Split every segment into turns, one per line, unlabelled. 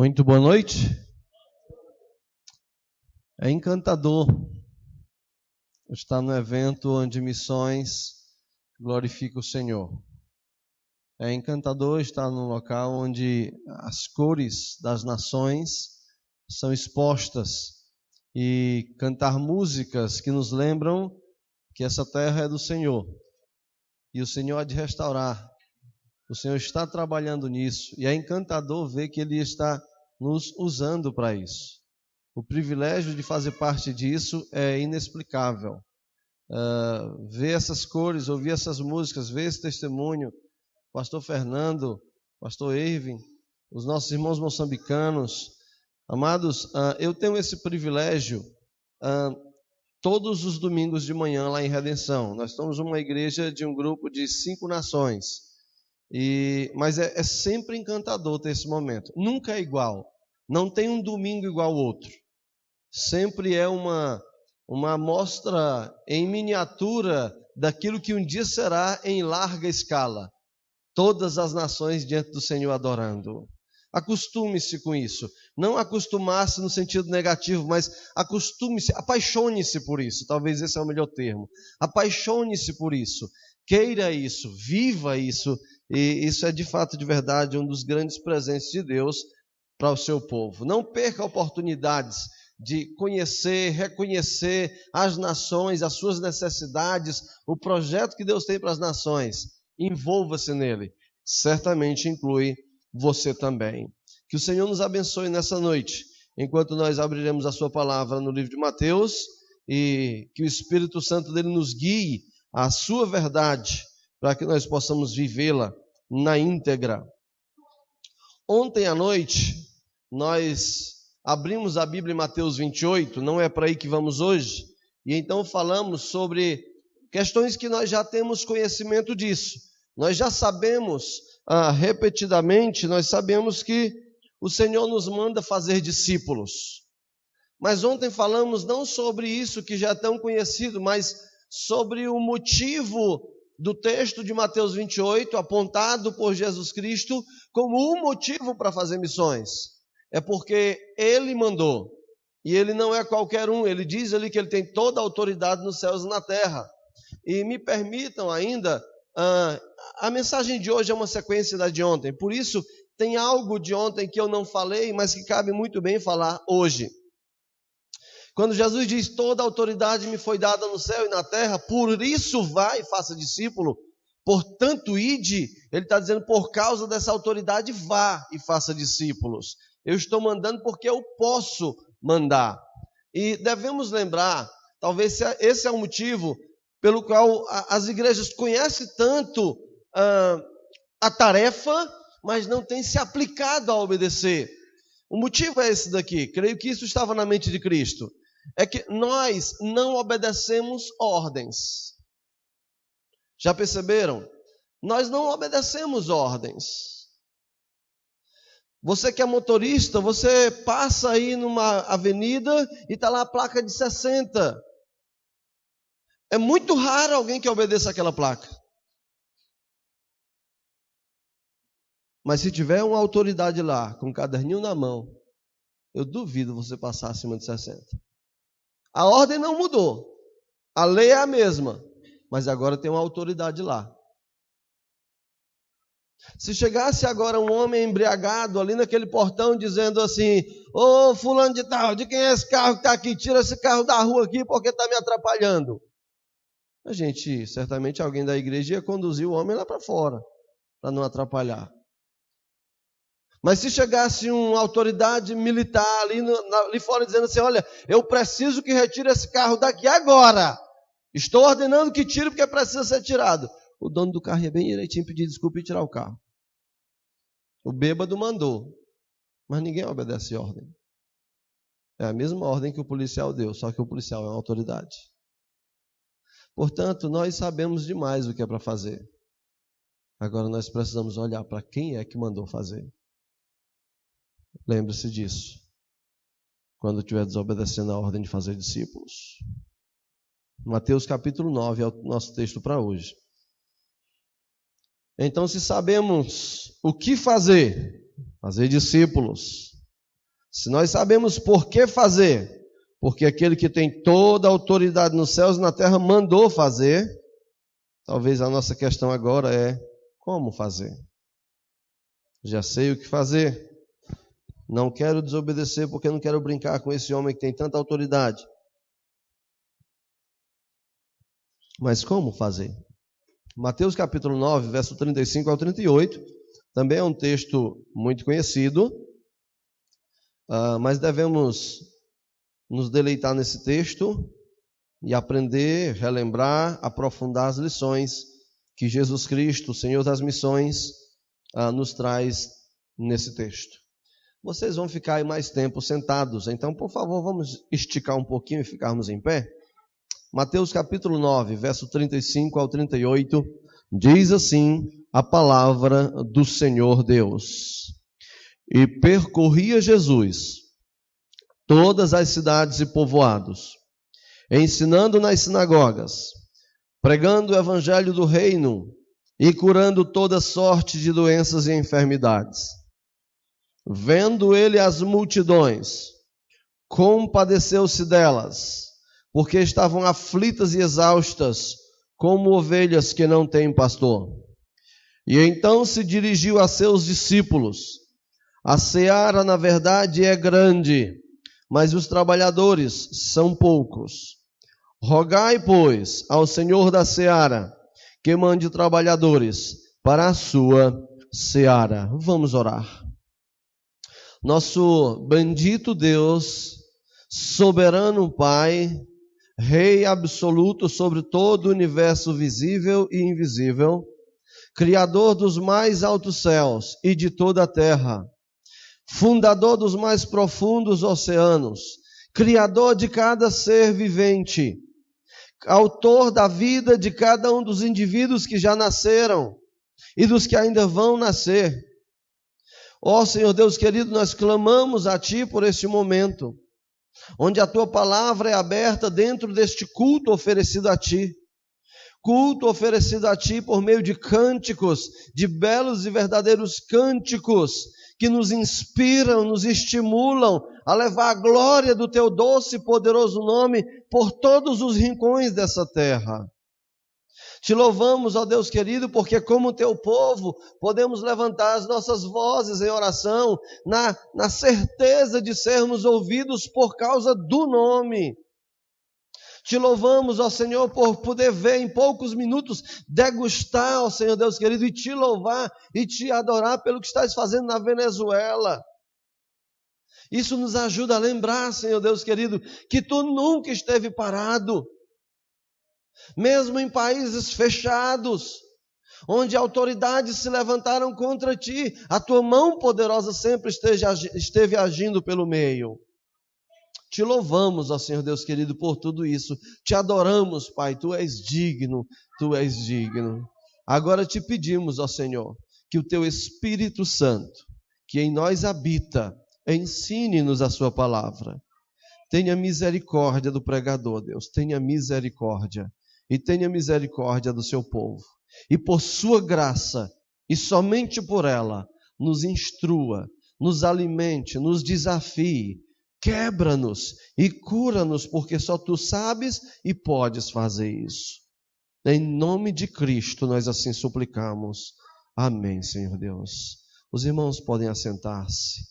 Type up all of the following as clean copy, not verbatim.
Muito boa noite. É encantador estar no evento onde missões glorifica o Senhor. É encantador estar num local onde as cores das nações são expostas e cantar músicas que nos lembram que essa terra é do Senhor e o Senhor há de restaurar. O Senhor está trabalhando nisso e é encantador ver que Ele está nos usando para isso. O privilégio de fazer parte disso é inexplicável. Ver essas cores, ouvir essas músicas, ver esse testemunho, pastor Fernando, pastor Irving, os nossos irmãos moçambicanos. Amados, eu tenho esse privilégio todos os domingos de manhã lá em Redenção. Nós somos uma igreja de um grupo de 5 nações. Mas é sempre encantador ter esse momento. Nunca é igual. Não tem um domingo igual ao outro. Sempre é uma amostra em miniatura daquilo que um dia será em larga escala. Todas as nações diante do Senhor adorando. Acostume-se com isso. Não acostumar-se no sentido negativo, mas acostume-se, apaixone-se por isso. Talvez esse é o melhor termo. Apaixone-se por isso. Queira isso, viva isso. E isso é de fato, de verdade, um dos grandes presentes de Deus para o seu povo. Não perca oportunidades de conhecer, reconhecer as nações, as suas necessidades, o projeto que Deus tem para as nações. Envolva-se nele. Certamente inclui você também. Que o Senhor nos abençoe nessa noite, enquanto nós abriremos a sua palavra no livro de Mateus, e que o Espírito Santo dele nos guie à sua verdade, para que nós possamos vivê-la na íntegra. Ontem à noite, nós abrimos a Bíblia em Mateus 28, não é para aí que vamos hoje, e então falamos sobre questões que nós já temos conhecimento disso. Nós já sabemos, repetidamente, nós sabemos que o Senhor nos manda fazer discípulos. Mas ontem falamos não sobre isso que já é tão conhecido, mas sobre o motivo do texto de Mateus 28, apontado por Jesus Cristo como um motivo para fazer missões. É porque Ele mandou, e Ele não é qualquer um. Ele diz ali que Ele tem toda a autoridade nos céus e na terra. E me permitam ainda, a mensagem de hoje é uma sequência da de ontem, por isso tem algo de ontem que eu não falei, mas que cabe muito bem falar hoje. Quando Jesus diz, toda a autoridade me foi dada no céu e na terra, por isso vai e faça discípulo, portanto ide, ele está dizendo, por causa dessa autoridade, vá e faça discípulos. Eu estou mandando porque eu posso mandar. E devemos lembrar, talvez esse é o motivo pelo qual as igrejas conhecem tanto a tarefa, mas não têm se aplicado a obedecer. O motivo é esse daqui, creio que isso estava na mente de Cristo. É que nós não obedecemos ordens. Já perceberam? Nós não obedecemos ordens. Você que é motorista, você passa aí numa avenida e está lá a placa de 60. É muito raro alguém que obedeça aquela placa. Mas se tiver uma autoridade lá, com um caderninho na mão, eu duvido você passar acima de 60. A ordem não mudou. A lei é a mesma. Mas agora tem uma autoridade lá. Se chegasse agora um homem embriagado ali naquele portão dizendo assim, ô fulano de tal, de quem é esse carro que está aqui? Tira esse carro da rua aqui porque está me atrapalhando. Certamente alguém da igreja ia conduzir o homem lá para fora, para não atrapalhar. Mas se chegasse uma autoridade militar ali fora dizendo assim, olha, eu preciso que retire esse carro daqui agora. Estou ordenando que tire porque precisa ser tirado. O dono do carro ia bem direitinho pedir desculpa e tirar o carro. O bêbado mandou, mas ninguém obedece a ordem. É a mesma ordem que o policial deu, só que o policial é uma autoridade. Portanto, nós sabemos demais o que é para fazer. Agora nós precisamos olhar para quem é que mandou fazer. Lembre-se disso, quando estiver desobedecendo a ordem de fazer discípulos. Mateus capítulo 9 é o nosso texto para hoje. Então, se sabemos o que fazer discípulos, Se nós sabemos por que fazer, porque aquele que tem toda a autoridade nos céus e na terra mandou fazer, talvez a nossa questão agora é como fazer. Já sei o que fazer. Não quero desobedecer porque não quero brincar com esse homem que tem tanta autoridade. Mas como fazer? Mateus capítulo 9, verso 35 ao 38, também é um texto muito conhecido, mas devemos nos deleitar nesse texto e aprender, relembrar, aprofundar as lições que Jesus Cristo, o Senhor das missões, nos traz nesse texto. Vocês vão ficar aí mais tempo sentados, então, por favor, vamos esticar um pouquinho e ficarmos em pé. Mateus capítulo 9, verso 35 ao 38, diz assim a palavra do Senhor Deus. E percorria Jesus todas as cidades e povoados, ensinando nas sinagogas, pregando o evangelho do reino e curando toda sorte de doenças e enfermidades. Vendo ele as multidões, compadeceu-se delas, porque estavam aflitas e exaustas, como ovelhas que não têm pastor. E então se dirigiu a seus discípulos: a seara, na verdade, é grande, mas os trabalhadores são poucos. Rogai, pois, ao Senhor da seara, que mande trabalhadores para a sua seara. Vamos orar. Nosso bendito Deus, soberano Pai, Rei absoluto sobre todo o universo visível e invisível, Criador dos mais altos céus e de toda a terra, fundador dos mais profundos oceanos, Criador de cada ser vivente, autor da vida de cada um dos indivíduos que já nasceram e dos que ainda vão nascer. Ó Senhor Deus querido, nós clamamos a Ti por este momento, onde a Tua palavra é aberta dentro deste culto oferecido a Ti. Culto oferecido a Ti por meio de cânticos, de belos e verdadeiros cânticos, que nos inspiram, nos estimulam a levar a glória do Teu doce e poderoso nome por todos os rincões dessa terra. Te louvamos, ó Deus querido, porque como Teu povo, podemos levantar as nossas vozes em oração, na certeza de sermos ouvidos por causa do nome. Te louvamos, ó Senhor, por poder ver em poucos minutos, degustar, ó Senhor Deus querido, e Te louvar e Te adorar pelo que estás fazendo na Venezuela. Isso nos ajuda a lembrar, Senhor Deus querido, que Tu nunca esteve parado. Mesmo em países fechados, onde autoridades se levantaram contra Ti, a Tua mão poderosa sempre esteve agindo pelo meio. Te louvamos, ó Senhor Deus querido, por tudo isso. Te adoramos, Pai, Tu és digno, Tu és digno. Agora te pedimos, ó Senhor, que o Teu Espírito Santo, que em nós habita, ensine-nos a Sua palavra. Tenha misericórdia do pregador, Deus, tenha misericórdia. E tenha misericórdia do Seu povo. E por Sua graça, e somente por ela, nos instrua, nos alimente, nos desafie, quebra-nos e cura-nos, porque só Tu sabes e podes fazer isso. Em nome de Cristo nós assim suplicamos. Amém, Senhor Deus. Os irmãos podem assentar-se.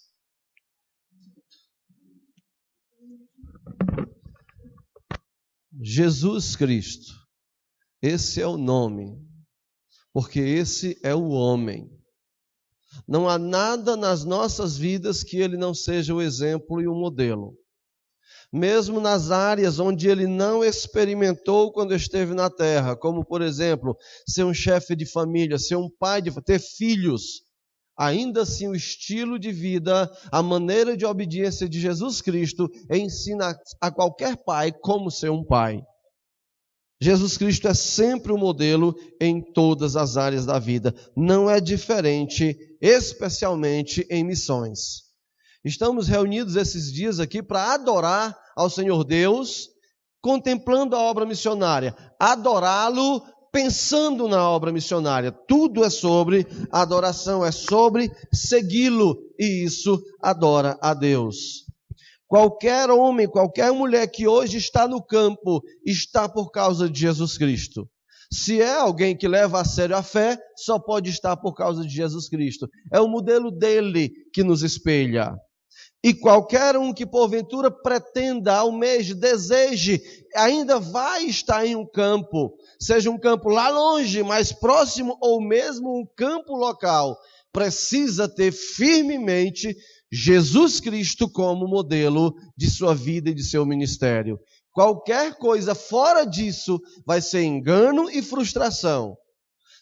Jesus Cristo. Esse é o nome, porque esse é o homem. Não há nada nas nossas vidas que ele não seja o exemplo e o modelo. Mesmo nas áreas onde ele não experimentou quando esteve na terra, como por exemplo, ser um chefe de família, ser um pai, ter filhos, ainda assim o estilo de vida, a maneira de obediência de Jesus Cristo ensina a qualquer pai como ser um pai. Jesus Cristo é sempre o modelo em todas as áreas da vida. Não é diferente, especialmente em missões. Estamos reunidos esses dias aqui para adorar ao Senhor Deus, contemplando a obra missionária. Adorá-lo pensando na obra missionária. Tudo é sobre adoração, é sobre segui-lo, e isso adora a Deus. Qualquer homem, qualquer mulher que hoje está no campo, está por causa de Jesus Cristo. Se é alguém que leva a sério a fé, só pode estar por causa de Jesus Cristo. É o modelo dele que nos espelha. E qualquer um que porventura pretenda, almeje, deseje, ainda vai estar em um campo, seja um campo lá longe, mais próximo, ou mesmo um campo local, precisa ter firmemente Jesus Cristo como modelo de sua vida e de seu ministério. Qualquer coisa fora disso vai ser engano e frustração.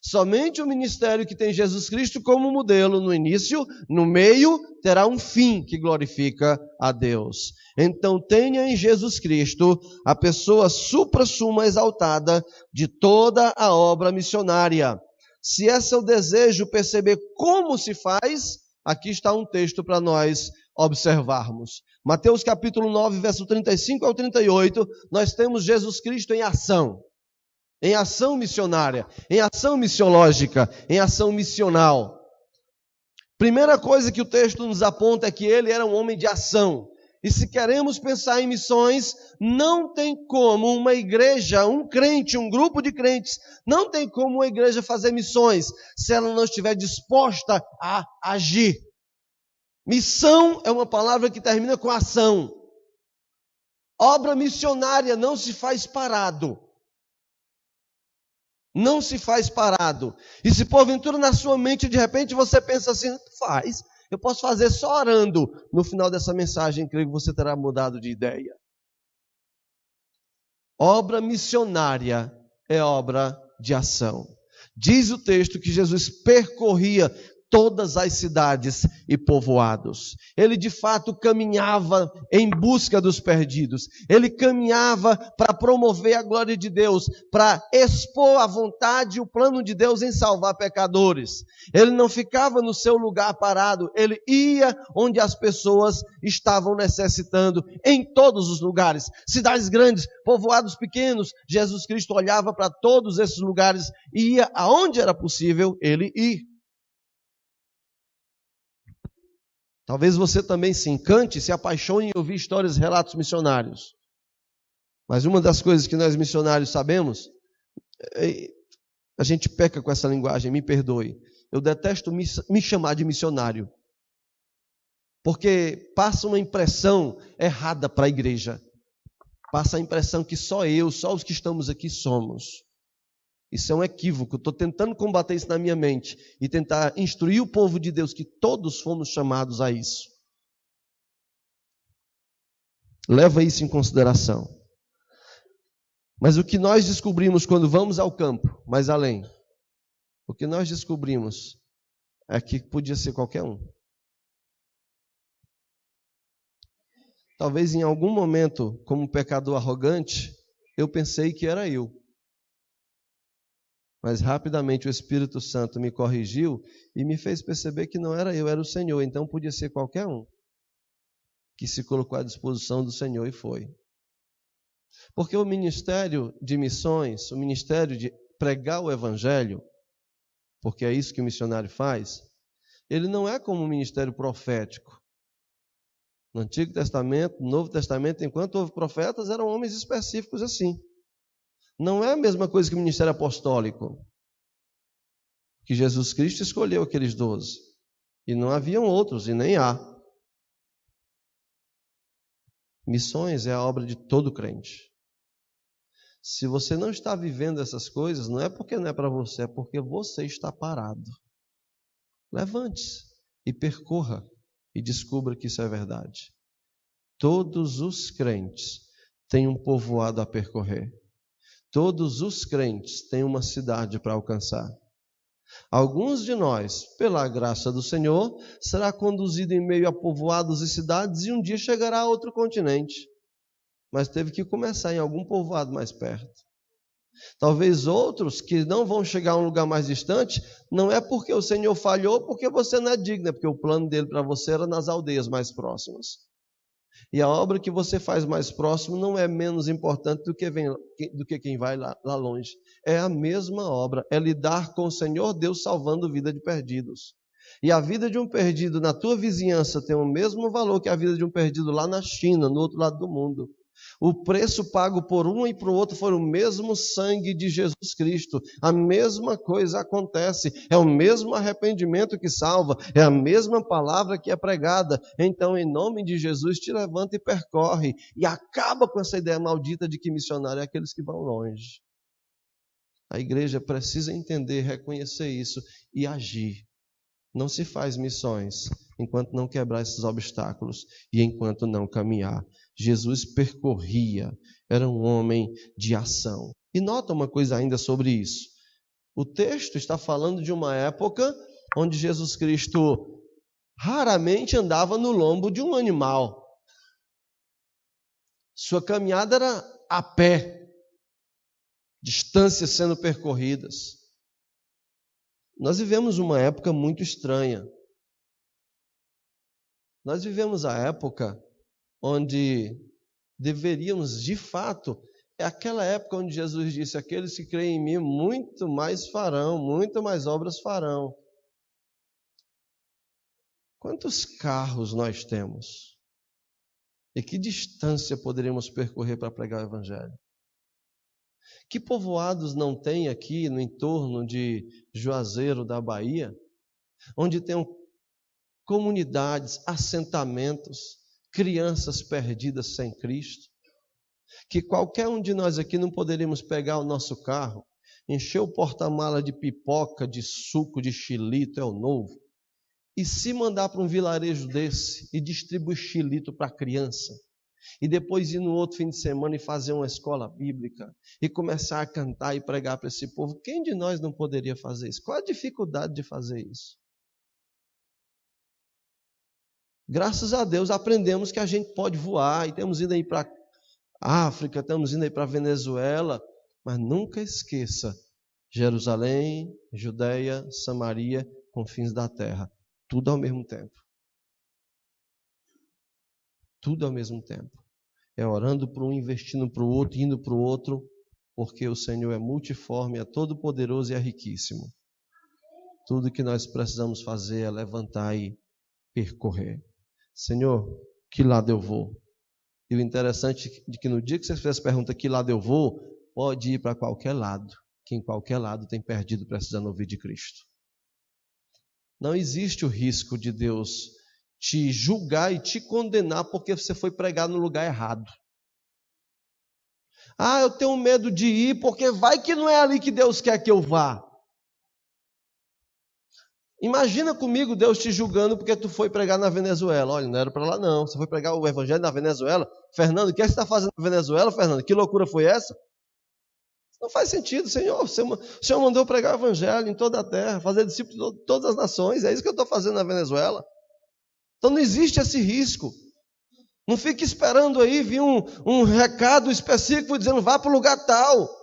Somente o ministério que tem Jesus Cristo como modelo no início, no meio, terá um fim que glorifica a Deus. Então tenha em Jesus Cristo a pessoa supra-suma exaltada de toda a obra missionária. Se é seu desejo perceber como se faz, aqui está um texto para nós observarmos. Mateus capítulo 9, verso 35 ao 38, nós temos Jesus Cristo em ação missionária, em ação missiológica, em ação missional. Primeira coisa que o texto nos aponta é que ele era um homem de ação. E se queremos pensar em missões, não tem como uma igreja, um crente, um grupo de crentes, não tem como uma igreja fazer missões se ela não estiver disposta a agir. Missão é uma palavra que termina com ação. Obra missionária não se faz parado. Não se faz parado. E se porventura na sua mente de repente você pensa assim, eu posso fazer só orando. No final dessa mensagem, creio que você terá mudado de ideia. Obra missionária é obra de ação. Diz o texto que Jesus percorria todas as cidades e povoados. Ele de fato caminhava em busca dos perdidos. Ele caminhava para promover a glória de Deus, para expor a vontade e o plano de Deus em salvar pecadores. Ele não ficava no seu lugar parado, ele ia onde as pessoas estavam necessitando, em todos os lugares, cidades grandes, povoados pequenos. Jesus Cristo olhava para todos esses lugares e ia aonde era possível ele ir. Talvez você também se encante, se apaixone em ouvir histórias e relatos missionários. Mas uma das coisas que nós missionários sabemos, a gente peca com essa linguagem, me perdoe. Eu detesto me chamar de missionário. Porque passa uma impressão errada para a igreja. Passa a impressão que só os que estamos aqui somos. Isso é um equívoco. Estou tentando combater isso na minha mente e tentar instruir o povo de Deus que todos fomos chamados a isso. Leva isso em consideração. Mas o que nós descobrimos quando vamos ao campo, mais além, o que nós descobrimos é que podia ser qualquer um. Talvez em algum momento, como pecador arrogante, eu pensei que era eu. Mas rapidamente o Espírito Santo me corrigiu e me fez perceber que não era eu, era o Senhor. Então podia ser qualquer um que se colocou à disposição do Senhor e foi. Porque o ministério de missões, o ministério de pregar o Evangelho, porque é isso que o missionário faz, ele não é como um ministério profético. No Antigo Testamento, no Novo Testamento, enquanto houve profetas, eram homens específicos assim. Não é a mesma coisa que o ministério apostólico, que Jesus Cristo escolheu aqueles 12. E não haviam outros, e nem há. Missões é a obra de todo crente. Se você não está vivendo essas coisas, não é porque não é para você, é porque você está parado. Levante-se e percorra e descubra que isso é verdade. Todos os crentes têm um povoado a percorrer. Todos os crentes têm uma cidade para alcançar. Alguns de nós, pela graça do Senhor, será conduzido em meio a povoados e cidades e um dia chegará a outro continente. Mas teve que começar em algum povoado mais perto. Talvez outros que não vão chegar a um lugar mais distante, não é porque o Senhor falhou, porque você não é digno, é porque o plano dele para você era nas aldeias mais próximas. E a obra que você faz mais próximo não é menos importante do que quem vai lá longe. É a mesma obra, é lidar com o Senhor Deus salvando a vida de perdidos. E a vida de um perdido na tua vizinhança tem o mesmo valor que a vida de um perdido lá na China, no outro lado do mundo. O preço pago por um e por outro foi o mesmo sangue de Jesus Cristo. A mesma coisa acontece. É o mesmo arrependimento que salva. É a mesma palavra que é pregada. Então, em nome de Jesus, te levanta e percorre. E acaba com essa ideia maldita de que missionário é aqueles que vão longe. A igreja precisa entender, reconhecer isso e agir. Não se faz missões enquanto não quebrar esses obstáculos e enquanto não caminhar. Jesus percorria, era um homem de ação. E nota uma coisa ainda sobre isso. O texto está falando de uma época onde Jesus Cristo raramente andava no lombo de um animal. Sua caminhada era a pé, distâncias sendo percorridas. Nós vivemos uma época muito estranha. Nós vivemos a época onde deveríamos, de fato, é aquela época onde Jesus disse: aqueles que creem em mim muito mais farão, muito mais obras farão. Quantos carros nós temos? E que distância poderíamos percorrer para pregar o Evangelho? Que povoados não tem aqui no entorno de Juazeiro da Bahia, onde tem comunidades, assentamentos, crianças perdidas sem Cristo, que qualquer um de nós aqui não poderíamos pegar o nosso carro, encher o porta-mala de pipoca, de suco, de xilito, é o novo, e se mandar para um vilarejo desse e distribuir xilito para a criança, e depois ir no outro fim de semana e fazer uma escola bíblica, e começar a cantar e pregar para esse povo, quem de nós não poderia fazer isso? Qual a dificuldade de fazer isso? Graças a Deus aprendemos que a gente pode voar, e temos ido aí para a África, estamos indo aí para a Venezuela, mas nunca esqueça, Jerusalém, Judeia, Samaria, confins da terra, tudo ao mesmo tempo. Tudo ao mesmo tempo. É orando para um, investindo para o outro, indo para o outro, porque o Senhor é multiforme, é todo poderoso e é riquíssimo. Tudo que nós precisamos fazer é levantar e percorrer. Senhor, que lado eu vou? E o interessante é que no dia que você fizer essa pergunta, que lado eu vou, pode ir para qualquer lado, que em qualquer lado tem perdido precisando ouvir de Cristo. Não existe o risco de Deus te julgar e te condenar porque você foi pregar no lugar errado. Ah, eu tenho medo de ir porque vai que não é ali que Deus quer que eu vá. Imagina comigo Deus te julgando porque tu foi pregar na Venezuela. Olha, não era para lá não, você foi pregar o evangelho na Venezuela. Fernando, o que você está fazendo na Venezuela, Fernando? Que loucura foi essa? Não faz sentido, Senhor. O Senhor mandou pregar o evangelho em toda a terra, fazer discípulos de todas as nações. É isso que eu estou fazendo na Venezuela. Então não existe esse risco. Não fique esperando aí vir um recado específico dizendo vá para o lugar tal.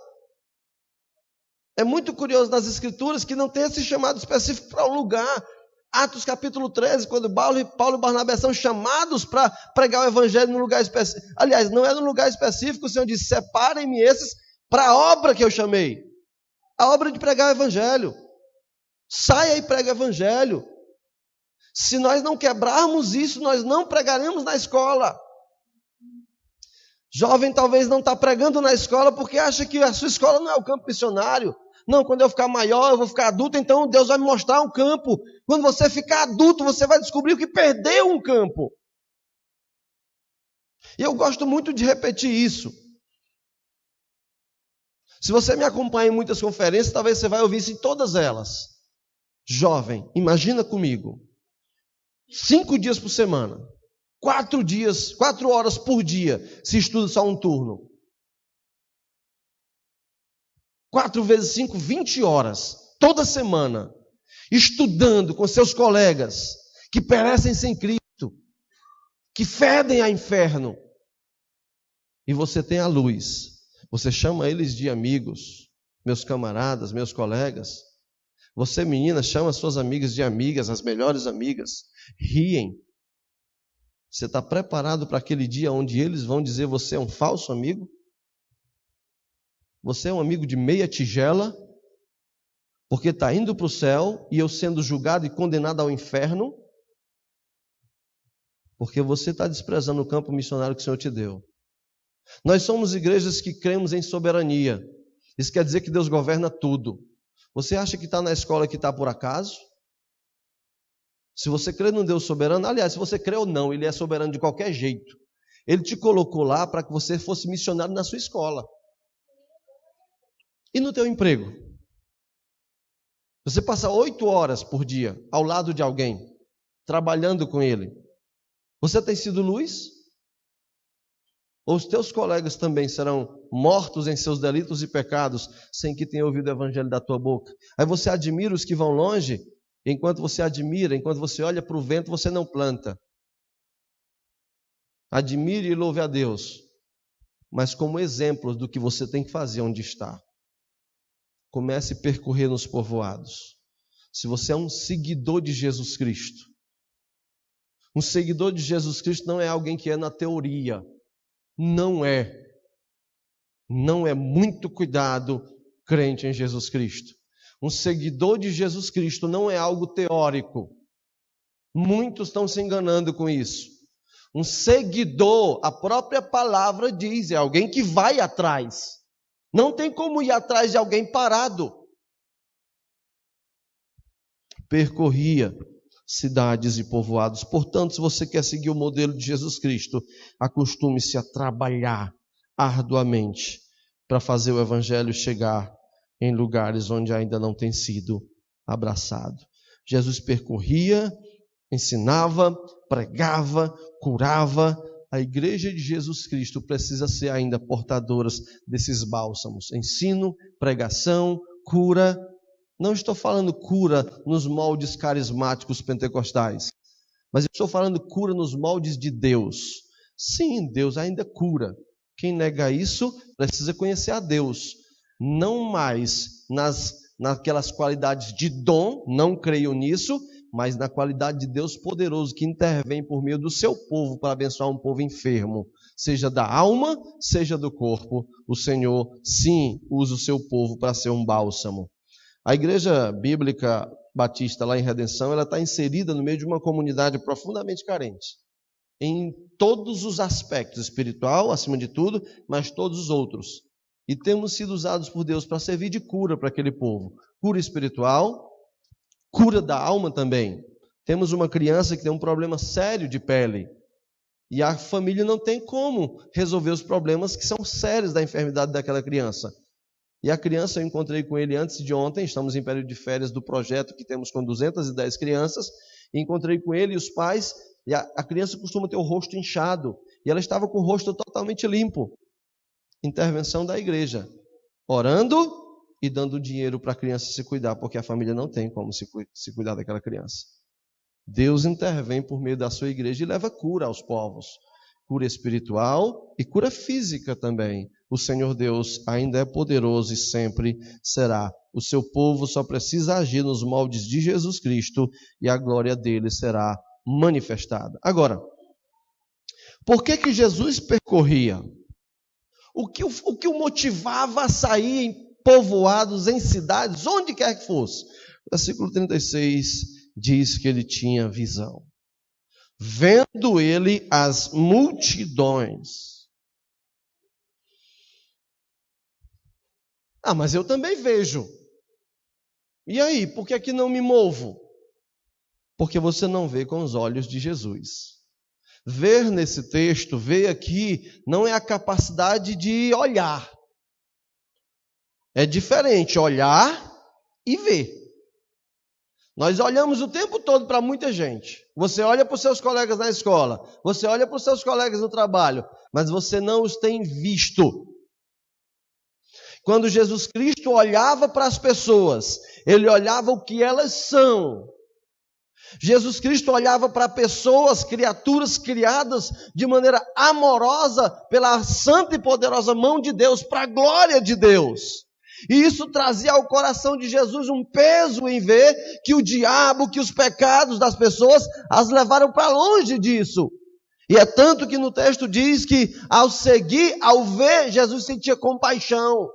É muito curioso nas Escrituras que não tem esse chamado específico para um lugar. Atos capítulo 13, quando Paulo e Barnabé são chamados para pregar o evangelho num lugar específico. Aliás, não é num lugar específico, o Senhor diz, separem-me esses para a obra que eu chamei. A obra de pregar o evangelho. Saia e prega o evangelho. Se nós não quebrarmos isso, nós não pregaremos na escola. Jovem talvez não está pregando na escola porque acha que a sua escola não é o campo missionário. Não, quando eu ficar maior, eu vou ficar adulto, então Deus vai me mostrar um campo. Quando você ficar adulto, você vai descobrir que perdeu um campo. E eu gosto muito de repetir isso. Se você me acompanha em muitas conferências, talvez você vai ouvir isso em todas elas. Jovem, imagina comigo. 5 dias por semana. 4 dias, 4 horas por dia, se estuda só um turno. 4 vezes 5, 20 horas, toda semana, estudando com seus colegas, que perecem sem Cristo, que fedem a inferno. E você tem a luz, você chama eles de amigos, meus camaradas, meus colegas. Você, menina, chama suas amigas de amigas, as melhores amigas, riem. Você está preparado para aquele dia onde eles vão dizer você é um falso amigo? Você é um amigo de meia tigela, porque está indo para o céu e eu sendo julgado e condenado ao inferno? Porque você está desprezando o campo missionário que o Senhor te deu. Nós somos igrejas que cremos em soberania. Isso quer dizer que Deus governa tudo. Você acha que está na escola que está por acaso? Se você crê num Deus soberano, aliás, se você crê ou não, Ele é soberano de qualquer jeito. Ele te colocou lá para que você fosse missionário na sua escola. E no teu emprego? Você passa 8 horas por dia ao lado de alguém, trabalhando com ele. Você tem sido luz? Ou os teus colegas também serão mortos em seus delitos e pecados, sem que tenham ouvido o evangelho da tua boca? Aí você admira os que vão longe, enquanto você admira, enquanto você olha para o vento, você não planta. Admire e louve a Deus, mas como exemplos do que você tem que fazer onde está. Comece a percorrer nos povoados. Se você é um seguidor de Jesus Cristo, um seguidor de Jesus Cristo não é alguém que é na teoria. Não é. Não é, muito cuidado, crente em Jesus Cristo. Um seguidor de Jesus Cristo não é algo teórico. Muitos estão se enganando com isso. Um seguidor, a própria palavra diz, é alguém que vai atrás. Não tem como ir atrás de alguém parado. Percorria cidades e povoados. Portanto, se você quer seguir o modelo de Jesus Cristo, acostume-se a trabalhar arduamente para fazer o evangelho chegar em lugares onde ainda não tem sido abraçado. Jesus percorria, ensinava, pregava, curava. A igreja de Jesus Cristo precisa ser ainda portadora desses bálsamos. Ensino, pregação, cura. Não estou falando cura nos moldes carismáticos pentecostais, mas estou falando cura nos moldes de Deus. Sim, Deus ainda cura. Quem nega isso precisa conhecer a Deus. Não mais naquelas qualidades de dom, não creio nisso, mas na qualidade de Deus poderoso que intervém por meio do seu povo para abençoar um povo enfermo, seja da alma, seja do corpo. O Senhor, sim, usa o seu povo para ser um bálsamo. A Igreja Bíblica Batista lá em Redenção, ela está inserida no meio de uma comunidade profundamente carente, em todos os aspectos, espiritual, acima de tudo, mas todos os outros. E temos sido usados por Deus para servir de cura para aquele povo. Cura espiritual, cura da alma também. Temos uma criança que tem um problema sério de pele. E a família não tem como resolver os problemas que são sérios da enfermidade daquela criança. E a criança, eu encontrei com ele antes de ontem, estamos em período de férias do projeto que temos com 210 crianças, e encontrei com ele e os pais, e a criança costuma ter o rosto inchado, e ela estava com o rosto totalmente limpo. Intervenção da igreja, orando e dando dinheiro para a criança se cuidar, porque a família não tem como se cuidar daquela criança. Deus intervém por meio da sua igreja e leva cura aos povos, cura espiritual e cura física também. O Senhor Deus ainda é poderoso e sempre será. O seu povo só precisa agir nos moldes de Jesus Cristo e a glória dele será manifestada. Agora, por que Jesus percorria? O que o motivava a sair em povoados, em cidades, onde quer que fosse? Versículo 36 diz que ele tinha visão. Vendo ele as multidões. Mas eu também vejo. E aí, por que é que não me movo? Porque você não vê com os olhos de Jesus. Ver nesse texto, ver aqui, não é a capacidade de olhar. É diferente olhar e ver. Nós olhamos o tempo todo para muita gente. Você olha para os seus colegas na escola, você olha para os seus colegas no trabalho, mas você não os tem visto. Quando Jesus Cristo olhava para as pessoas, ele olhava o que elas são. Jesus Cristo olhava para pessoas, criaturas criadas de maneira amorosa pela santa e poderosa mão de Deus, para a glória de Deus. E isso trazia ao coração de Jesus um peso em ver que o diabo, que os pecados das pessoas as levaram para longe disso. E é tanto que no texto diz que ao ver, Jesus sentia compaixão.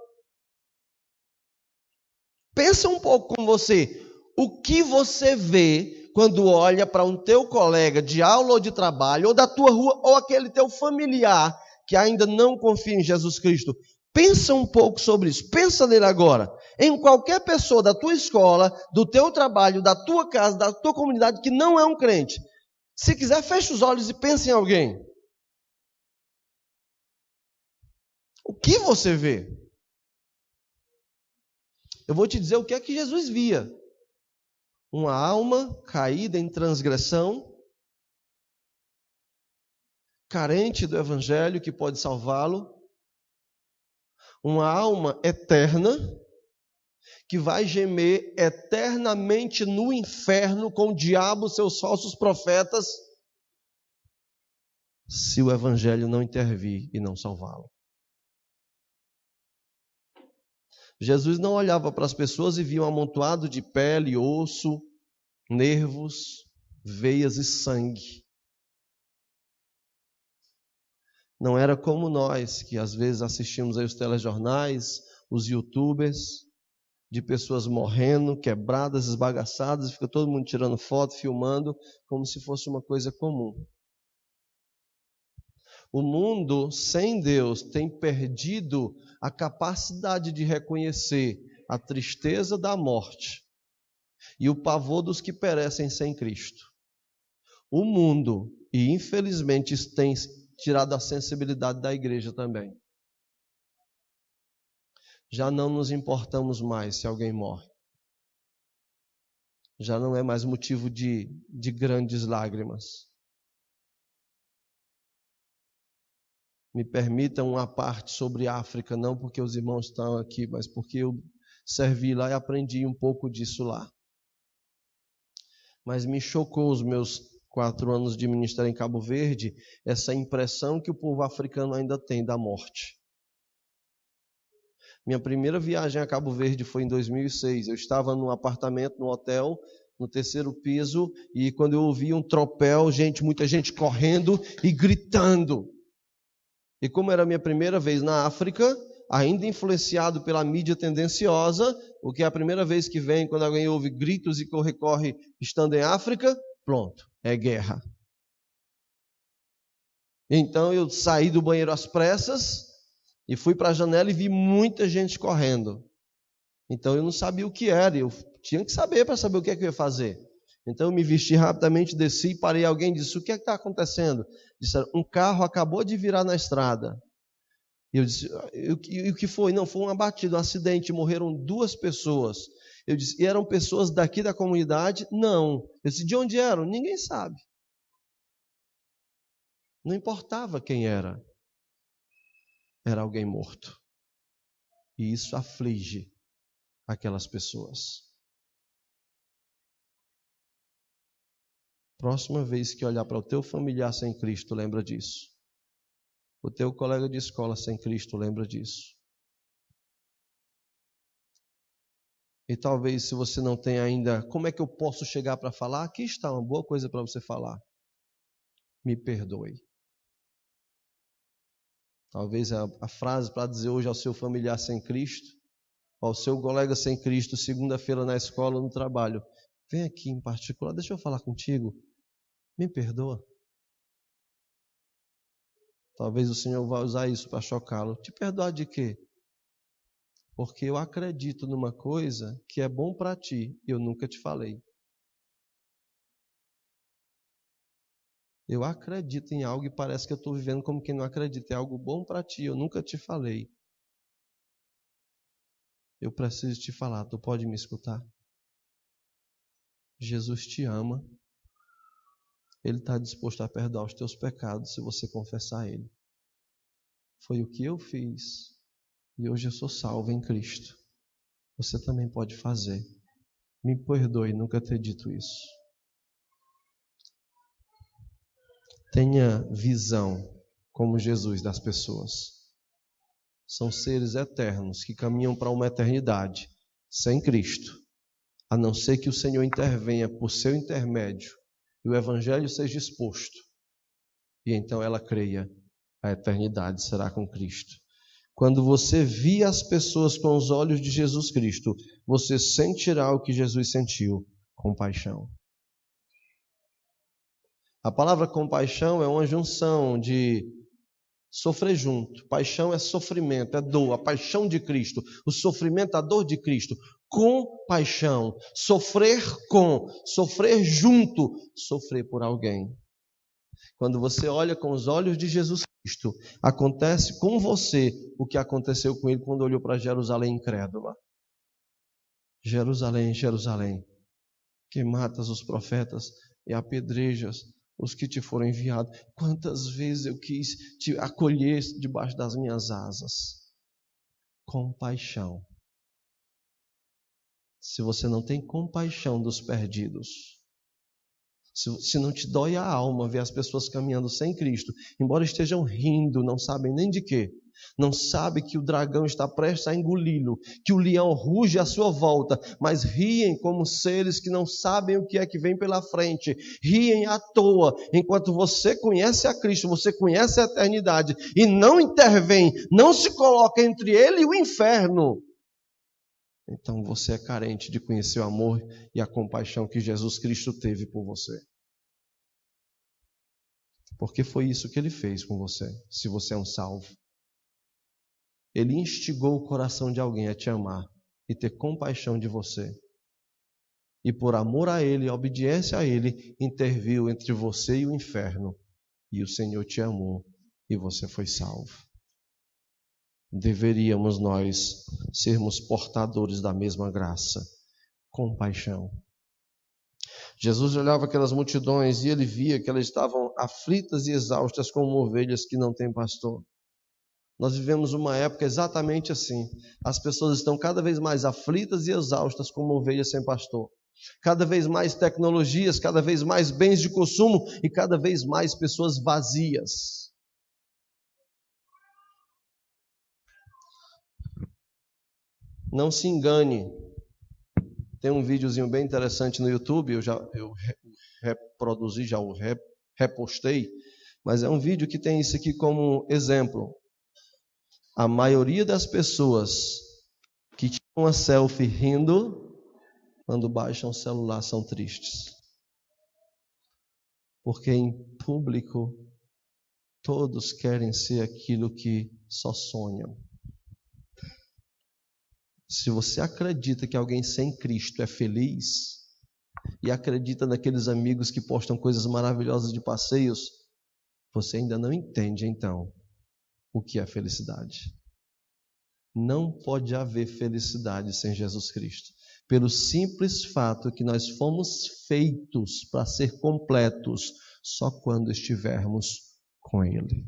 Pensa um pouco com você. O que você vê quando olha para um teu colega de aula ou de trabalho, ou da tua rua, ou aquele teu familiar que ainda não confia em Jesus Cristo? Pensa um pouco sobre isso. Pensa nele agora. Em qualquer pessoa da tua escola, do teu trabalho, da tua casa, da tua comunidade que não é um crente. Se quiser, feche os olhos e pense em alguém. O que você vê? Eu vou te dizer o que é que Jesus via. Uma alma caída em transgressão, carente do evangelho que pode salvá-lo. Uma alma eterna, que vai gemer eternamente no inferno com o diabo, seus falsos profetas, se o evangelho não intervir e não salvá-lo. Jesus não olhava para as pessoas e via um amontoado de pele, osso, nervos, veias e sangue. Não era como nós, que às vezes assistimos aí os telejornais, os youtubers, de pessoas morrendo, quebradas, esbagaçadas, e fica todo mundo tirando foto, filmando, como se fosse uma coisa comum. O mundo sem Deus tem perdido a capacidade de reconhecer a tristeza da morte e o pavor dos que perecem sem Cristo. O mundo, e infelizmente isso tem tirado a sensibilidade da igreja também. Já não nos importamos mais se alguém morre. Já não é mais motivo de grandes lágrimas. Me permitam uma parte sobre África, não porque os irmãos estão aqui, mas porque eu servi lá e aprendi um pouco disso lá. Mas me chocou os meus 4 anos de ministério em Cabo Verde, essa impressão que o povo africano ainda tem da morte. Minha primeira viagem a Cabo Verde foi em 2006. Eu estava num apartamento, num hotel, no 3º piso, e quando eu ouvi um tropel, muita gente correndo e gritando. E como era a minha primeira vez na África, ainda influenciado pela mídia tendenciosa, o que é a primeira vez que vem quando alguém ouve gritos e corre estando em África, pronto, é guerra. Então eu saí do banheiro às pressas e fui para a janela e vi muita gente correndo. Então eu não sabia o que era, eu tinha que saber para saber o que é que eu ia fazer. Então eu me vesti rapidamente, desci, parei, alguém disse, o que é que está acontecendo? Disseram, um carro acabou de virar na estrada. E eu disse, e o que foi? Não, foi um abatido, um acidente, morreram 2 pessoas. Eu disse, e eram pessoas daqui da comunidade? Não. Eu disse, de onde eram? Ninguém sabe. Não importava quem era. Era alguém morto. E isso aflige aquelas pessoas. Próxima vez que olhar para o teu familiar sem Cristo, lembra disso. O teu colega de escola sem Cristo, lembra disso. E talvez se você não tem ainda, como é que eu posso chegar para falar? Aqui está uma boa coisa para você falar. Me perdoe. Talvez a frase para dizer hoje ao seu familiar sem Cristo, ao seu colega sem Cristo, segunda-feira na escola ou no trabalho. Vem aqui em particular, deixa eu falar contigo. Me perdoa. Talvez o Senhor vá usar isso para chocá-lo. Te perdoar de quê? Porque eu acredito numa coisa que é bom para ti e eu nunca te falei. Eu acredito em algo e parece que eu estou vivendo como quem não acredita. É algo bom para ti, eu nunca te falei. Eu preciso te falar, tu pode me escutar? Jesus te ama. Ele está disposto a perdoar os teus pecados se você confessar a Ele. Foi o que eu fiz e hoje eu sou salvo em Cristo. Você também pode fazer. Me perdoe nunca ter dito isso. Tenha visão como Jesus das pessoas. São seres eternos que caminham para uma eternidade sem Cristo, a não ser que o Senhor intervenha por seu intermédio e o Evangelho seja exposto. e então ela creia, a eternidade será com Cristo. Quando você vir as pessoas com os olhos de Jesus Cristo, você sentirá o que Jesus sentiu, compaixão. A palavra compaixão é uma junção de sofrer junto. Paixão é sofrimento, é dor, a paixão de Cristo, o sofrimento, a dor de Cristo. Compaixão, sofrer junto, sofrer por alguém. Quando você olha com os olhos de Jesus Cristo, acontece com você o que aconteceu com ele quando olhou para Jerusalém incrédula. Jerusalém, Jerusalém, que matas os profetas e apedrejas os que te foram enviados. Quantas vezes eu quis te acolher debaixo das minhas asas. Compaixão. Se você não tem compaixão dos perdidos, se não te dói a alma ver as pessoas caminhando sem Cristo, embora estejam rindo, não sabem nem de quê, não sabem que o dragão está prestes a engoli-lo, que o leão ruge à sua volta, mas riem como seres que não sabem o que é que vem pela frente, riem à toa, enquanto você conhece a Cristo, você conhece a eternidade, e não intervém, não se coloca entre ele e o inferno. Então você é carente de conhecer o amor e a compaixão que Jesus Cristo teve por você. Porque foi isso que ele fez com você, se você é um salvo. Ele instigou o coração de alguém a te amar e ter compaixão de você. E por amor a ele, obediência a ele, interviu entre você e o inferno. E o Senhor te amou e você foi salvo. Deveríamos nós sermos portadores da mesma graça, compaixão. Jesus olhava aquelas multidões e ele via que elas estavam aflitas e exaustas como ovelhas que não têm pastor. Nós vivemos uma época exatamente assim. As pessoas estão cada vez mais aflitas e exaustas como ovelhas sem pastor. Cada vez mais tecnologias, cada vez mais bens de consumo e cada vez mais pessoas vazias. Não se engane. Tem um videozinho bem interessante no YouTube, eu reproduzi, já o repostei, mas é um vídeo que tem isso aqui como exemplo. A maioria das pessoas que tiram uma selfie rindo, quando baixam o celular, são tristes. Porque em público, todos querem ser aquilo que só sonham. Se você acredita que alguém sem Cristo é feliz, e acredita naqueles amigos que postam coisas maravilhosas de passeios, você ainda não entende, então, o que é felicidade. Não pode haver felicidade sem Jesus Cristo. Pelo simples fato que nós fomos feitos para ser completos só quando estivermos com Ele.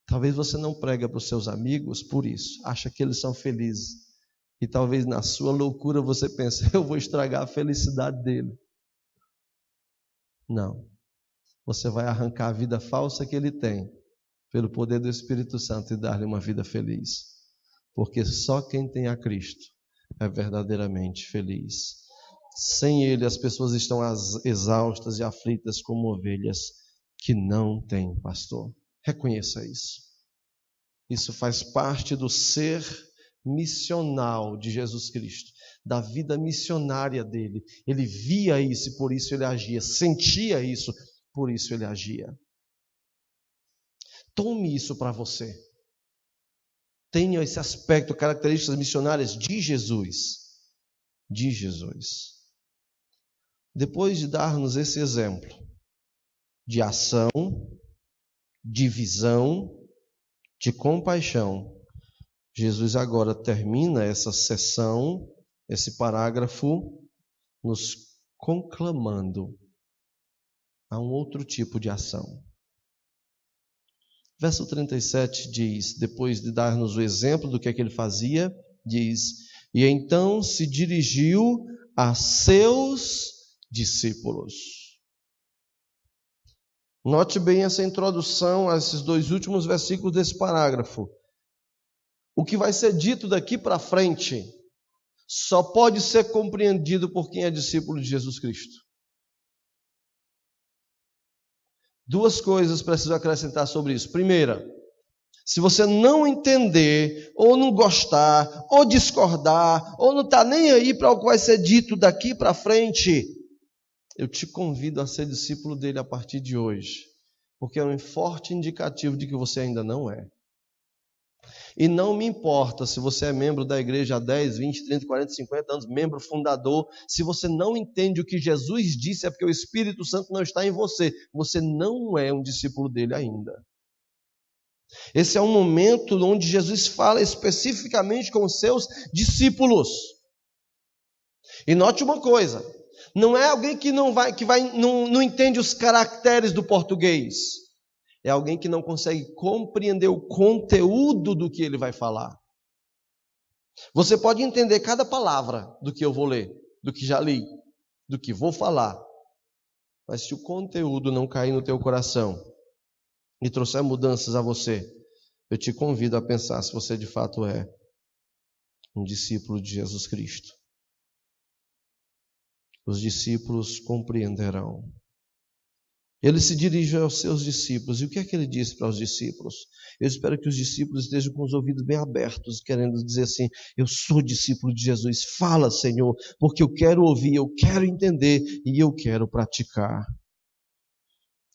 Talvez você não prega para os seus amigos por isso, acha que eles são felizes. E talvez na sua loucura você pense, eu vou estragar a felicidade dele. Não. Você vai arrancar a vida falsa que ele tem, pelo poder do Espírito Santo, e dar-lhe uma vida feliz. Porque só quem tem a Cristo é verdadeiramente feliz. Sem Ele, as pessoas estão exaustas e aflitas como ovelhas que não têm pastor. Reconheça isso. Isso faz parte do ser missional de Jesus Cristo, da vida missionária dele. Ele via isso e por isso ele agia, sentia isso, por isso ele agia. Tome isso para você. Tenha esse aspecto, características missionárias de Jesus. De Jesus. Depois de dar-nos esse exemplo de ação, de visão, de compaixão, Jesus agora termina essa sessão, esse parágrafo, nos conclamando a um outro tipo de ação. Verso 37 diz, depois de dar-nos o exemplo do que é que ele fazia, diz, e então se dirigiu a seus discípulos. Note bem essa introdução a esses dois últimos versículos desse parágrafo. O que vai ser dito daqui para frente só pode ser compreendido por quem é discípulo de Jesus Cristo. Duas coisas preciso acrescentar sobre isso. Primeira, se você não entender, ou não gostar, ou discordar, ou não está nem aí para o que vai ser dito daqui para frente, eu te convido a ser discípulo dele a partir de hoje, porque é um forte indicativo de que você ainda não é. E não me importa se você é membro da igreja há 10, 20, 30, 40, 50 anos, membro fundador, se você não entende o que Jesus disse, é porque o Espírito Santo não está em você. Você não é um discípulo dele ainda. Esse é um momento onde Jesus fala especificamente com os seus discípulos. E note uma coisa, não é alguém que não entende os caracteres do português. É alguém que não consegue compreender o conteúdo do que ele vai falar. Você pode entender cada palavra do que eu vou ler, do que já li, do que vou falar. Mas se o conteúdo não cair no teu coração e trouxer mudanças a você, eu te convido a pensar se você de fato é um discípulo de Jesus Cristo. Os discípulos compreenderão. Ele se dirige aos seus discípulos. E o que é que ele disse para os discípulos? Eu espero que os discípulos estejam com os ouvidos bem abertos, querendo dizer assim: eu sou discípulo de Jesus. Fala, Senhor, porque eu quero ouvir, eu quero entender e eu quero praticar.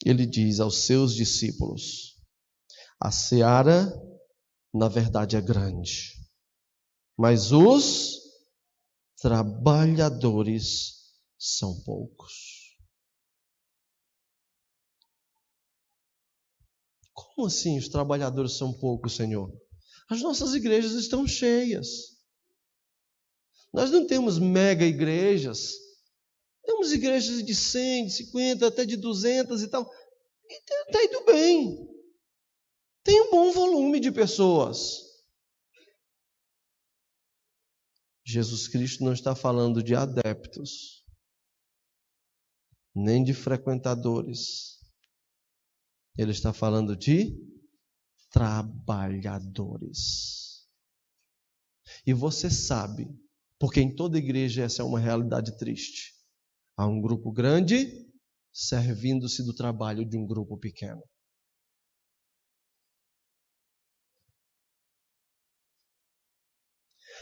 Ele diz aos seus discípulos: a seara, na verdade, é grande, mas os trabalhadores são poucos. Como assim os trabalhadores são poucos, Senhor? As nossas igrejas estão cheias. Nós não temos mega igrejas. Temos igrejas de 100, de 50, até de 200 e tal. E está indo bem. Tem um bom volume de pessoas. Jesus Cristo não está falando de adeptos, nem de frequentadores. Ele está falando de trabalhadores. E você sabe, porque em toda igreja essa é uma realidade triste. Há um grupo grande servindo-se do trabalho de um grupo pequeno.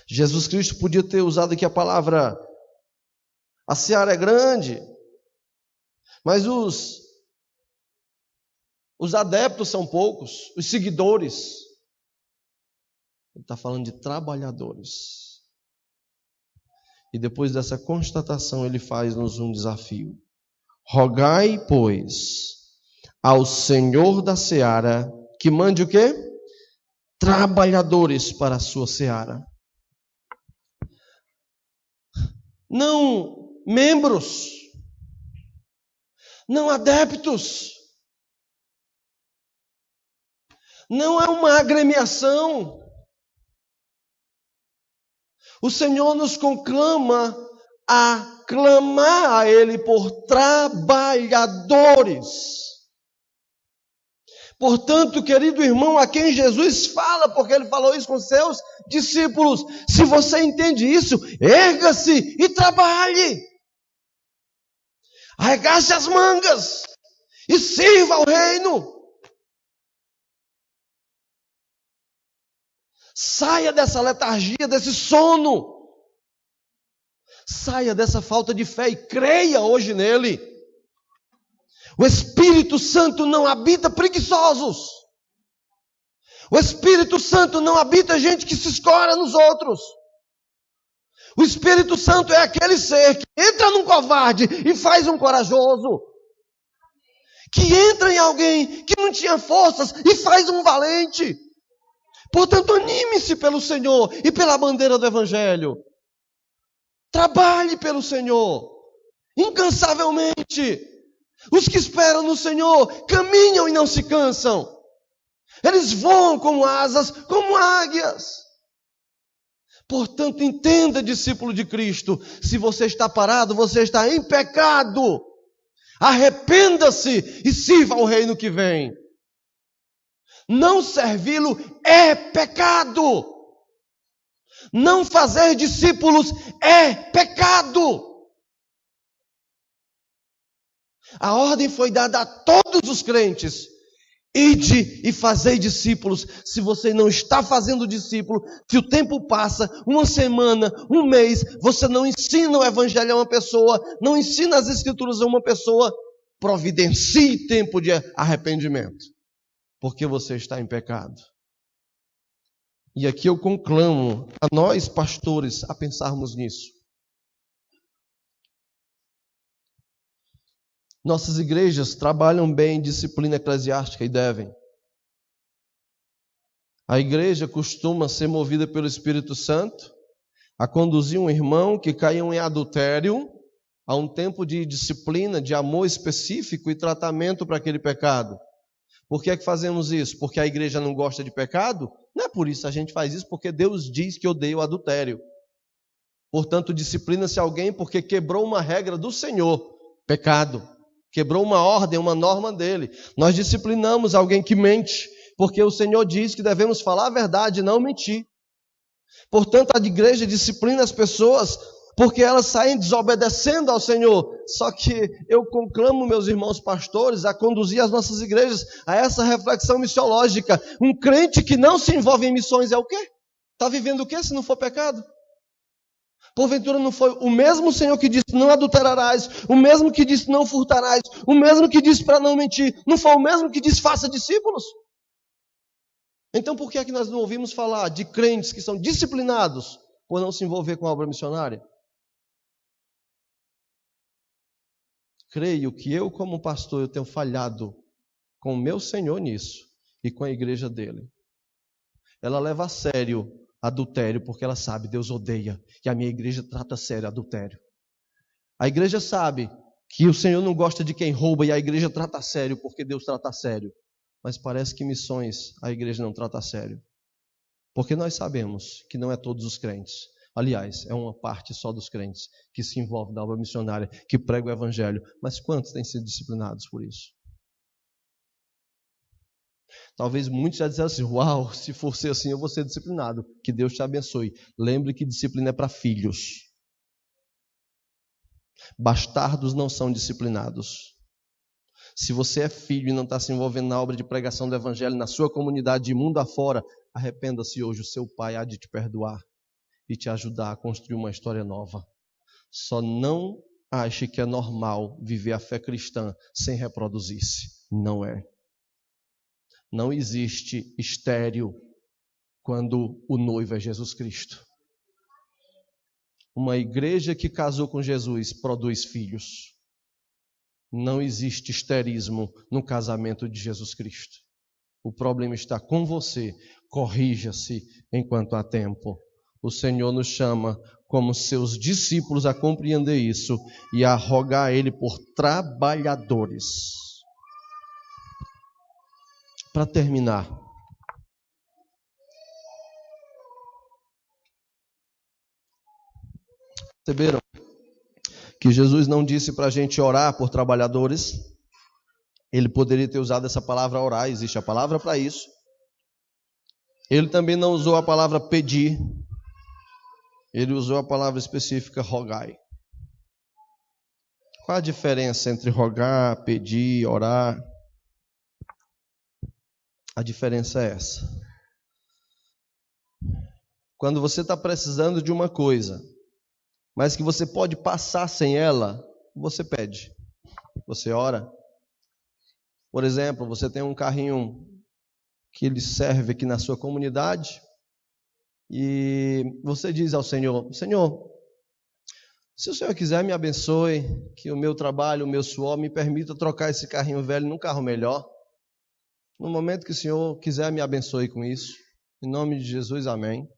Jesus Cristo podia ter usado aqui a palavra: a seara é grande, mas os adeptos são poucos, os seguidores. Ele está falando de trabalhadores. E depois dessa constatação, ele faz-nos um desafio. Rogai, pois, ao Senhor da seara, que mande o quê? Trabalhadores para a sua seara. Não membros, não adeptos. Não é uma agremiação. O Senhor nos conclama a clamar a Ele por trabalhadores. Portanto, querido irmão, a quem Jesus fala, porque Ele falou isso com seus discípulos, se você entende isso, erga-se e trabalhe. Arregace as mangas e sirva ao reino. Saia dessa letargia, desse sono. Saia dessa falta de fé e creia hoje nele. O Espírito Santo não habita preguiçosos. O Espírito Santo não habita gente que se escora nos outros. O Espírito Santo é aquele ser que entra num covarde e faz um corajoso. Que entra em alguém que não tinha forças e faz um valente. Portanto, anime-se pelo Senhor e pela bandeira do Evangelho. Trabalhe pelo Senhor, incansavelmente. Os que esperam no Senhor caminham e não se cansam. Eles voam como asas, como águias. Portanto, entenda, discípulo de Cristo, se você está parado, você está em pecado. Arrependa-se e sirva ao reino que vem. Não servi-lo é pecado. Não fazer discípulos é pecado. A ordem foi dada a todos os crentes. Ide e fazei discípulos. Se você não está fazendo discípulo, se o tempo passa, uma semana, um mês, você não ensina o evangelho a uma pessoa, não ensina as escrituras a uma pessoa, providencie tempo de arrependimento, porque você está em pecado. E aqui eu conclamo a nós, pastores, a pensarmos nisso. Nossas igrejas trabalham bem disciplina eclesiástica e devem. A igreja costuma ser movida pelo Espírito Santo a conduzir um irmão que caiu em adultério a um tempo de disciplina, de amor específico e tratamento para aquele pecado. Por que é que fazemos isso? Porque a igreja não gosta de pecado? Não é por isso, a gente faz isso porque Deus diz que odeia o adultério. Portanto, disciplina-se alguém porque quebrou uma regra do Senhor, pecado. Quebrou uma ordem, uma norma dele. Nós disciplinamos alguém que mente, porque o Senhor diz que devemos falar a verdade e não mentir. Portanto, a igreja disciplina as pessoas porque elas saem desobedecendo ao Senhor. Só que eu conclamo meus irmãos pastores a conduzir as nossas igrejas a essa reflexão missiológica. Um crente que não se envolve em missões é o quê? Está vivendo o quê se não for pecado? Porventura não foi o mesmo Senhor que disse não adulterarás, o mesmo que disse não furtarás, o mesmo que disse para não mentir, não foi o mesmo que disse faça discípulos? Então por que é que nós não ouvimos falar de crentes que são disciplinados por não se envolver com a obra missionária? Creio que eu como pastor eu tenho falhado com o meu Senhor nisso e com a igreja dele. Ela leva a sério adultério, porque ela sabe, Deus odeia, e a minha igreja trata a sério adultério. A igreja sabe que o Senhor não gosta de quem rouba, e a igreja trata a sério, porque Deus trata a sério. Mas parece que missões a igreja não trata a sério. Porque nós sabemos que não é todos os crentes. Aliás, é uma parte só dos crentes que se envolve na obra missionária, que prega o evangelho. Mas quantos têm sido disciplinados por isso? Talvez muitos já disseram assim, uau, se for ser assim eu vou ser disciplinado. Que Deus te abençoe. Lembre que disciplina é para filhos. Bastardos não são disciplinados. Se você é filho e não está se envolvendo na obra de pregação do evangelho, na sua comunidade, de mundo afora, arrependa-se hoje, o seu pai há de te perdoar e te ajudar a construir uma história nova. Só não ache que é normal viver a fé cristã sem reproduzir-se. Não é. Não existe estéril quando o noivo é Jesus Cristo. Uma igreja que casou com Jesus produz filhos. Não existe esterismo no casamento de Jesus Cristo. O problema está com você. Corrija-se enquanto há tempo. O Senhor nos chama como seus discípulos a compreender isso e a rogar a Ele por trabalhadores. Para terminar, perceberam que Jesus não disse para a gente orar por trabalhadores? Ele poderia ter usado essa palavra orar, existe a palavra para isso. Ele também não usou a palavra pedir, ele usou a palavra específica rogai. Qual a diferença entre rogar, pedir, orar? A diferença é essa. Quando você está precisando de uma coisa, mas que você pode passar sem ela, você pede, você ora. Por exemplo, você tem um carrinho que ele serve aqui na sua comunidade e você diz ao Senhor, Senhor, se o Senhor quiser me abençoe, que o meu trabalho, o meu suor me permita trocar esse carrinho velho num carro melhor. No momento que o Senhor quiser, me abençoe com isso. Em nome de Jesus, amém.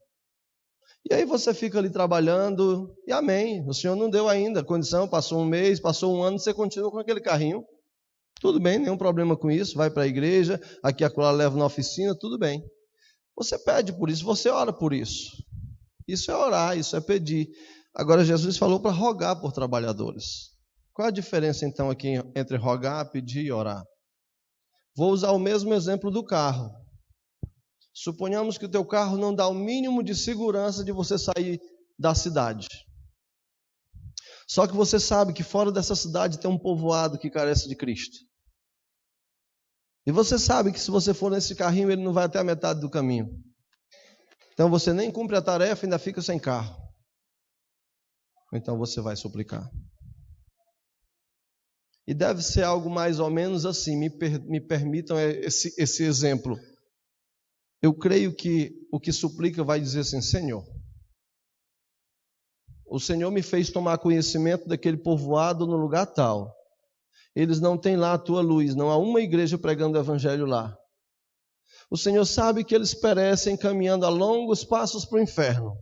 E aí você fica ali trabalhando e amém. O Senhor não deu ainda condição, passou um mês, passou um ano, você continua com aquele carrinho. Tudo bem, nenhum problema com isso. Vai para a igreja, aqui a colar leva na oficina, tudo bem. Você pede por isso, você ora por isso. Isso é orar, isso é pedir. Agora Jesus falou para rogar por trabalhadores. Qual a diferença então aqui entre rogar, pedir e orar? Vou usar o mesmo exemplo do carro. Suponhamos que o teu carro não dá o mínimo de segurança de você sair da cidade. Só que você sabe que fora dessa cidade tem um povoado que carece de Cristo. E você sabe que se você for nesse carrinho, ele não vai até a metade do caminho. Então você nem cumpre a tarefa e ainda fica sem carro. Então você vai suplicar. E deve ser algo mais ou menos assim. Me permitam esse exemplo. Eu creio que o que suplica vai dizer assim: Senhor, o Senhor me fez tomar conhecimento daquele povoado no lugar tal. Eles não têm lá a tua luz, não há uma igreja pregando o evangelho lá. O Senhor sabe que eles perecem caminhando a longos passos para o inferno.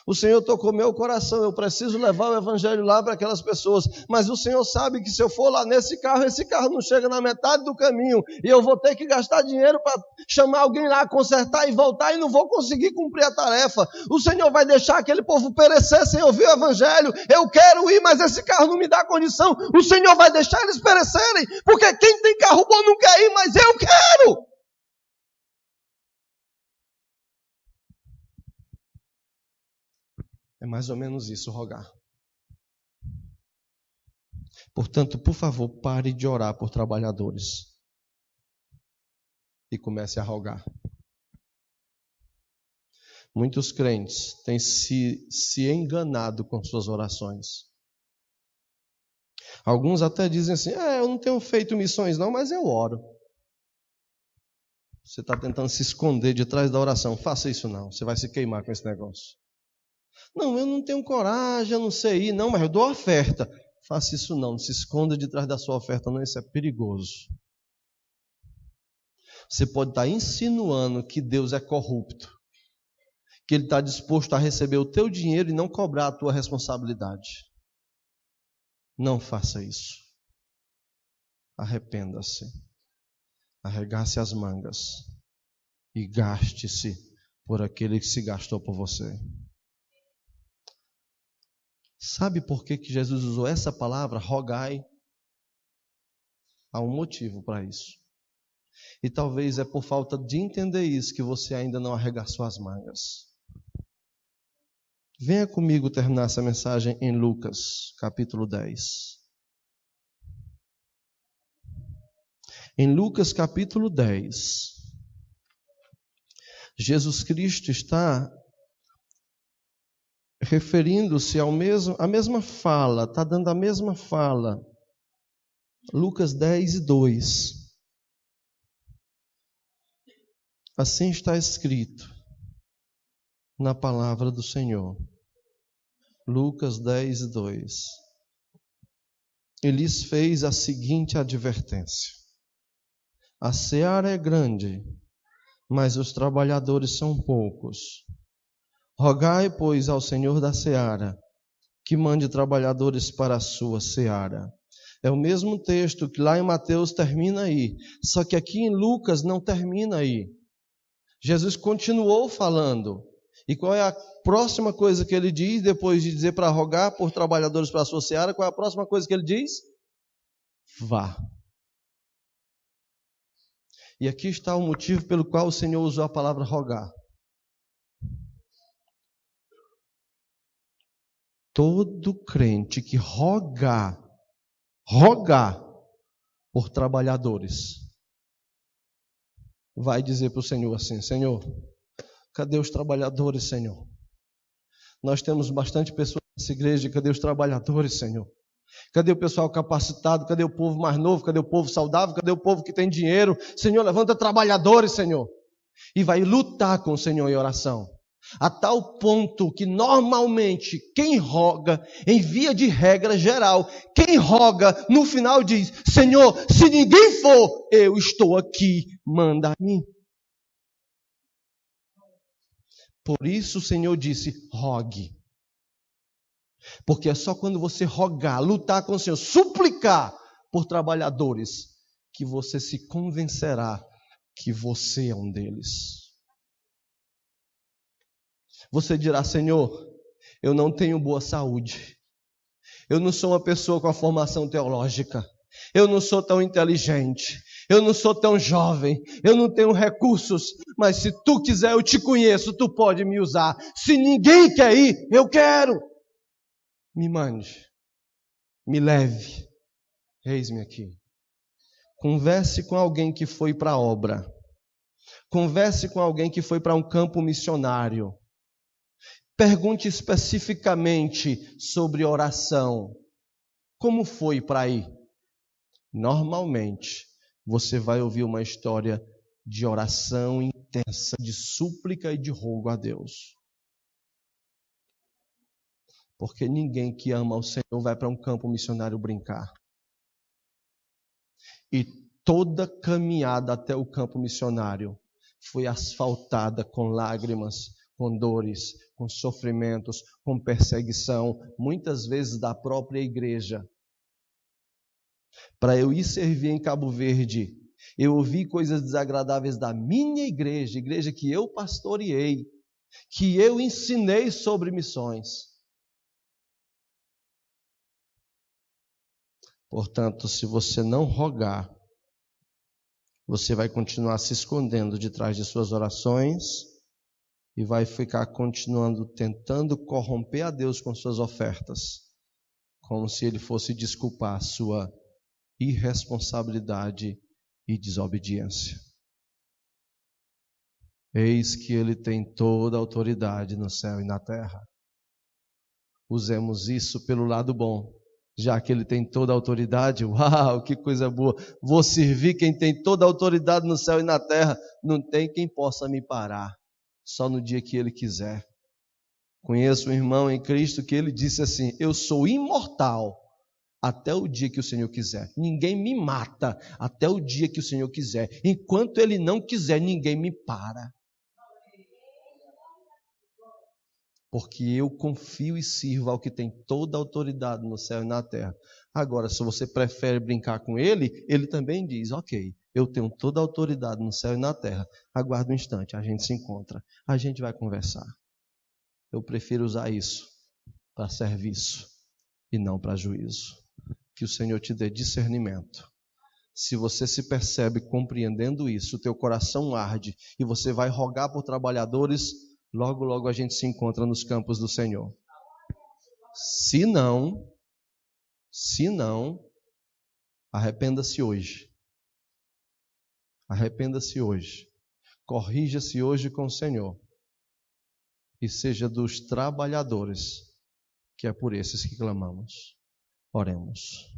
O Senhor tocou meu coração, eu preciso levar o evangelho lá para aquelas pessoas, mas o Senhor sabe que se eu for lá nesse carro, esse carro não chega na metade do caminho, e eu vou ter que gastar dinheiro para chamar alguém lá, consertar e voltar, e não vou conseguir cumprir a tarefa. O Senhor vai deixar aquele povo perecer sem ouvir o evangelho. Eu quero ir, mas esse carro não me dá condição. O Senhor vai deixar eles perecerem, porque quem tem carro bom não quer ir, mas eu quero. É mais ou menos isso, rogar. Portanto, por favor, pare de orar por trabalhadores e comece a rogar. Muitos crentes têm se enganado com suas orações. Alguns até dizem assim: eu não tenho feito missões não, mas eu oro. Você está tentando se esconder de trás da oração. Faça isso não, você vai se queimar com esse negócio. Não, eu não tenho coragem, eu não sei ir, não, mas eu dou oferta. Faça isso não se esconda de trás da sua oferta, não, isso é perigoso. Você pode estar insinuando que Deus é corrupto, que Ele está disposto a receber o teu dinheiro e não cobrar a tua responsabilidade. Não faça isso. Arrependa-se, arregace as mangas e gaste-se por aquele que se gastou por você. Sabe por que Jesus usou essa palavra, rogai? Há um motivo para isso. E talvez é por falta de entender isso que você ainda não arregaçou as mangas. Venha comigo terminar essa mensagem em Lucas, capítulo 10. Em Lucas, capítulo 10, Jesus Cristo está referindo-se à mesma fala, está dando a mesma fala. Lucas 10, 2. Assim está escrito na palavra do Senhor. Lucas 10, 2. Ele lhes fez a seguinte advertência: a seara é grande, mas os trabalhadores são poucos. Rogai, pois, ao Senhor da seara, que mande trabalhadores para a sua seara. É o mesmo texto que lá em Mateus termina aí, só que aqui em Lucas não termina aí. Jesus continuou falando. E qual é a próxima coisa que ele diz, depois de dizer para rogar por trabalhadores para a sua seara? Qual é a próxima coisa que ele diz? Vá. E aqui está o motivo pelo qual o Senhor usou a palavra rogar. Todo crente que rogar por trabalhadores, vai dizer para o Senhor assim: Senhor, cadê os trabalhadores, Senhor? Nós temos bastante pessoas nessa igreja, cadê os trabalhadores, Senhor? Cadê o pessoal capacitado? Cadê o povo mais novo? Cadê o povo saudável? Cadê o povo que tem dinheiro? Senhor, levanta trabalhadores, Senhor. E vai lutar com o Senhor em oração. A tal ponto que normalmente quem roga, em via de regra geral, quem roga no final diz: Senhor, se ninguém for, eu estou aqui, manda a mim. Por isso o Senhor disse: rogue. Porque é só quando você rogar, lutar com o Senhor, suplicar por trabalhadores, que você se convencerá que você é um deles. Você dirá: Senhor, eu não tenho boa saúde. Eu não sou uma pessoa com a formação teológica. Eu não sou tão inteligente. Eu não sou tão jovem. Eu não tenho recursos. Mas se tu quiser, eu te conheço. Tu pode me usar. Se ninguém quer ir, eu quero. Me mande. Me leve, eis-me aqui. Converse com alguém que foi para a obra. Converse com alguém que foi para um campo missionário. Pergunte especificamente sobre oração. Como foi para ir? Normalmente, você vai ouvir uma história de oração intensa, de súplica e de rogo a Deus. Porque ninguém que ama o Senhor vai para um campo missionário brincar. E toda caminhada até o campo missionário foi asfaltada com lágrimas, com dores, com sofrimentos, com perseguição, muitas vezes da própria igreja. Para eu ir servir em Cabo Verde, eu ouvi coisas desagradáveis da minha igreja, igreja que eu pastoreei, que eu ensinei sobre missões. Portanto, se você não rogar, você vai continuar se escondendo de trás de suas orações e vai ficar continuando tentando corromper a Deus com suas ofertas, como se Ele fosse desculpar sua irresponsabilidade e desobediência. Eis que Ele tem toda a autoridade no céu e na terra. Usemos isso pelo lado bom. Já que Ele tem toda a autoridade, uau, que coisa boa. Vou servir quem tem toda a autoridade no céu e na terra. Não tem quem possa me parar, só no dia que Ele quiser. Conheço um irmão em Cristo que ele disse assim: eu sou imortal até o dia que o Senhor quiser. Ninguém me mata até o dia que o Senhor quiser. Enquanto Ele não quiser, ninguém me para. Porque eu confio e sirvo ao que tem toda a autoridade no céu e na terra. Agora, se você prefere brincar com Ele, Ele também diz: ok, eu tenho toda a autoridade no céu e na terra. Aguarda um instante, a gente se encontra, a gente vai conversar. Eu prefiro usar isso para serviço e não para juízo. Que o Senhor te dê discernimento. Se você se percebe compreendendo isso, o teu coração arde e você vai rogar por trabalhadores, logo, logo a gente se encontra nos campos do Senhor. Se não, arrependa-se hoje. Arrependa-se hoje. Corrija-se hoje com o Senhor. E seja dos trabalhadores, que é por esses que clamamos. Oremos.